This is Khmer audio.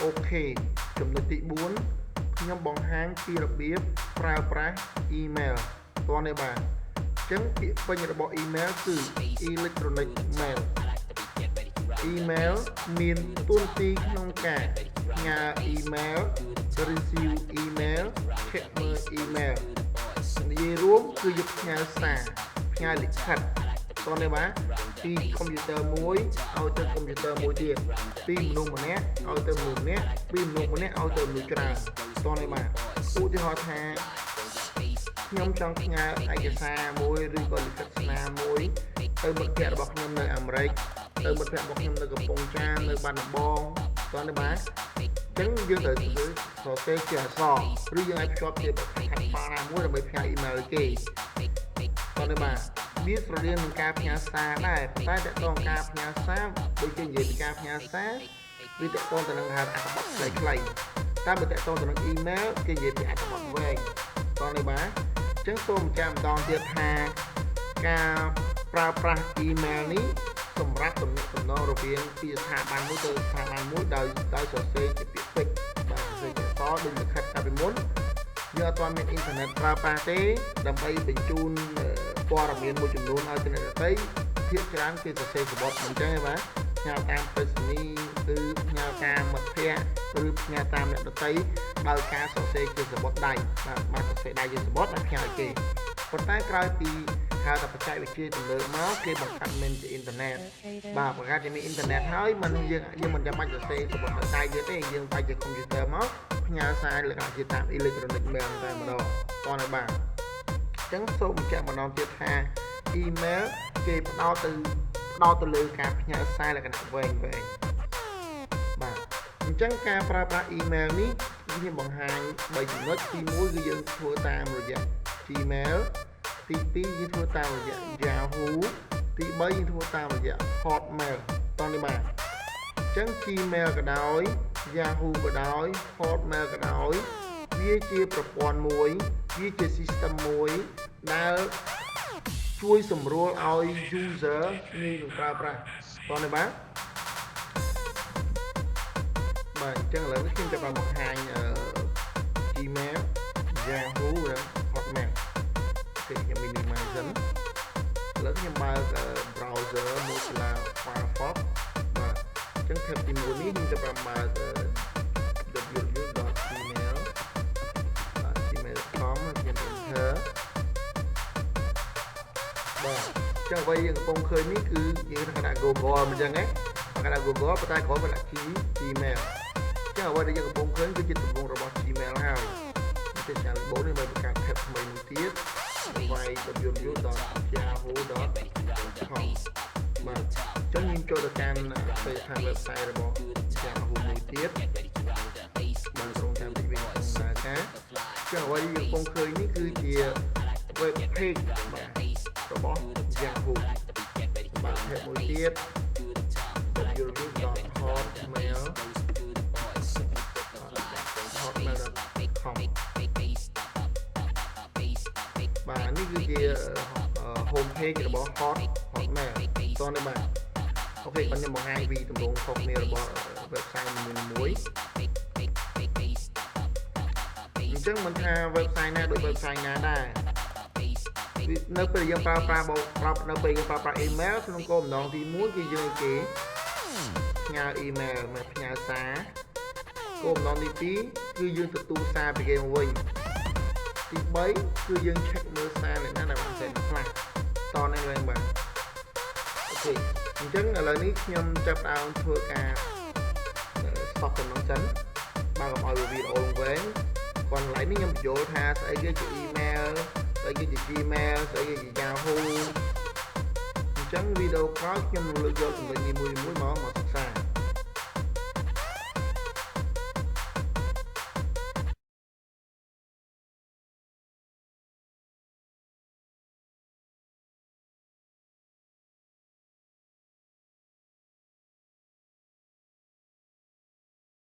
OK ចំណុចទី4ខ្ញុំបង្ហាញពីរបៀបប្រើប្រាស់ email តោះនេះបាទអញ្ចឹងពាក្យពេញរបស់ email គឺ electronic mail email មានតួនាទីក្នុងការផ្ញើ email receive email check មើល email និយាយរួមគឺយកផ្ញើសារផ្ញើលិខិតតោះនេះបាទពីកុំព្យូទ័រមួយឲ្យទៅកុំព្យូទ័រមួយទៀតពីមនុស្សម្នាក់ឲ្យទៅមនុស្សម្នាក់ពីមនុស្សម្នាក់ឲ្យទៅមនុស្សច្រើនតោះនេះបាទឧទាហរណ៍ថាខ្ញុំចង់ផ្ញើឯកសារមួយឬក៏លិខិតស្នាមមួយទៅមិត្តភ័ក្តិរបស់ខ្ញុំនៅអាមេរិកទៅមិត្តភ័ក្តិរបស់ខ្ញុំនៅកំពង់ចាមនៅបាត់ដំបងតោះនេះបាទអញ្ចឹងយើងត្រូវសរសេរជាអក្សរឬយើងអាចភ្ជាប់ជាខាត់ប៉ាណាមួយដើម្បីផ្ញើ email គេតោះនេះបាទវាស្រដៀងនឹងការផ្ញើសារដែរតែតើតើការផ្ញើសារដូចជានិយាយពីការផ្ញើសារវាតើតើទៅនឹងហៅអត្ថបទខ្លីៗតែបើតើតើទៅនឹង email គេនិយាយពីអត្ថបទវែងតោះនេះបាទអញ្ចឹងសូមបញ្ជាក់ម្ដងទៀតថាការប្រើប្រាស់ email នេះសម្រាប់ទំនាក់ទំនងរវាងពីស្ថាប័នមួយទៅស្ថាប័នមួយដោយសរសេរជាពាក្យពេចន៍បាទសរសេរជាអក្សរដូចលិខិតកាលពីមុនយើងអត់ទាន់មានអ៊ីនធឺណិតប្រើប្រាស់ទេដើម្បីបញ្ជូនព័ត៌មានមួយចំនួនឲ្យទៅអ្នកដទៃភាគច្រើនគេសរសេរសំបុត្រអញ្ចឹងទេបាទផ្ញើតាមទៅរស័យគឺផ្ញើតាមមិត្តភ័ក្តិឬផ្ញើតាមអ្នកដទៃដោយការសរសេរជាសំបុត្រដៃបាទសរសេរដៃជាសំបុត្រហើយផ្ញើឲ្យគេប៉ុន្តែក្រោយពីហៅថាបច្ចេកវិទ្យាទំនើបមកគេបង្កើតមានជាអ៊ីនធឺណិតបាទបង្កើតជាមានអ៊ីនធឺណិតហើយមិនយើងមិនចាំបាច់សរសេរសំបុត្រដៃទៀតទេយើងបាច់ជាកុំព្យូទ័រមកផ្ញើសារលក្ខណៈជាតាម electronic mail តែម្ដងតោះនេះបាទអញ្ចឹងសូមបញ្ជាក់ម្ដងទៀតថា email គេផ្ដោតទៅលើការផ្ញើសារលក្ខណៈវែងបាទអញ្ចឹងការប្រើប្រាស់ email នេះខ្ញុំបង្ហាញ3ចំណុចទី1គឺយើងធ្វើតាមរយៈ Gmail ទី2យើងធ្វើតាមរយៈ Yahoo ទី3យើងធ្វើតាមរយៈ Hotmail តោះនេះបាទអញ្ចឹង Gmail ក៏ដោយ Yahoo ក៏ដោយ Hotmail ក៏ដោយវាជាប្រព័ន្ធមួយវាជា system មួយដែលជួយសម្រួលឲ្យ user ងាយនឹងប្រើប្រាស់តោះនេះបាទអញ្ចឹងឥឡូវនេះខ្ញុំจะបង្ហាញ Gmail Yahoo និង Hotmail ខ្ញុំមាន Imagine ឥឡូវខ្ញុំបើក browser Mozilla Firefox បាទអញ្ចឹង tab ទី1នេះខ្ញុំจะបើក www.gmail.com ខ្ញុំ enter បាទអញ្ចឹងអ្វីយើងកំពុងឃើញនេះគឺយើងដាក់ Google អញ្ចឹងហ្នឹងដាក់ Google ប៉ុន្តែក្រោយមកដាក់ Gmail អញ្ចឹងអ្វីដែលយើងកំពុងឃើញគឺជាទម្រង់របស់ Gmail ហើយតែចាំបូននេះបើបង្កើត tab ថ្មីមួយទៀតwww.yahoo.com បាទអញ្ចឹងយើងចូលទៅកាន់ website របស់ Yahoo មួយទៀតបានក្រុមតាមទីវិញក្នុងសារការអញ្ចឹងអ្វីយើងកំពុងឃើញនេះគឺជា web page របស់ Yahoo បាទ tab មួយទៀត www.hotmail.com បាទនេះគឺជា home page របស់ Hotmail តោះនេះបាទអូខេខ្ញុំបង្ហាញពីទម្រង់ខុសគ្នារបស់ website មួយៗអញ្ចឹងមិនថា website ណាដូច website ណាដែរនៅពេលយើងប្រើប្រាស់នៅពេលយើងប្រើប្រាស់ email ក្នុងគោលបំណងទី1គឺយើងគេផ្ញើ email មកផ្ញើសារគោលបំណងទី2គឺយើងទទួលសារពីគេមកវិញទី3គឺយើង check មើលសារអ្នកណាដែលបានសេនខ្លះតនេះវិញបាទអូខេអញ្ចឹងឥឡូវនេះខ្ញុំចាប់ដើមធ្វើការ stop ទៅនឹងសិនបើកុំឲ្យវីដេអូវែងcòn lạiនេះខ្ញុំបញ្យល់ថាស្អីគេជា email ស្អីគេជា Gmail ស្អីគេជា Yahoo អញ្ចឹងវីដេអូក្រោយខ្ញុំនឹងលើកយកចំណុចនេះមួយៗមកសិក្សា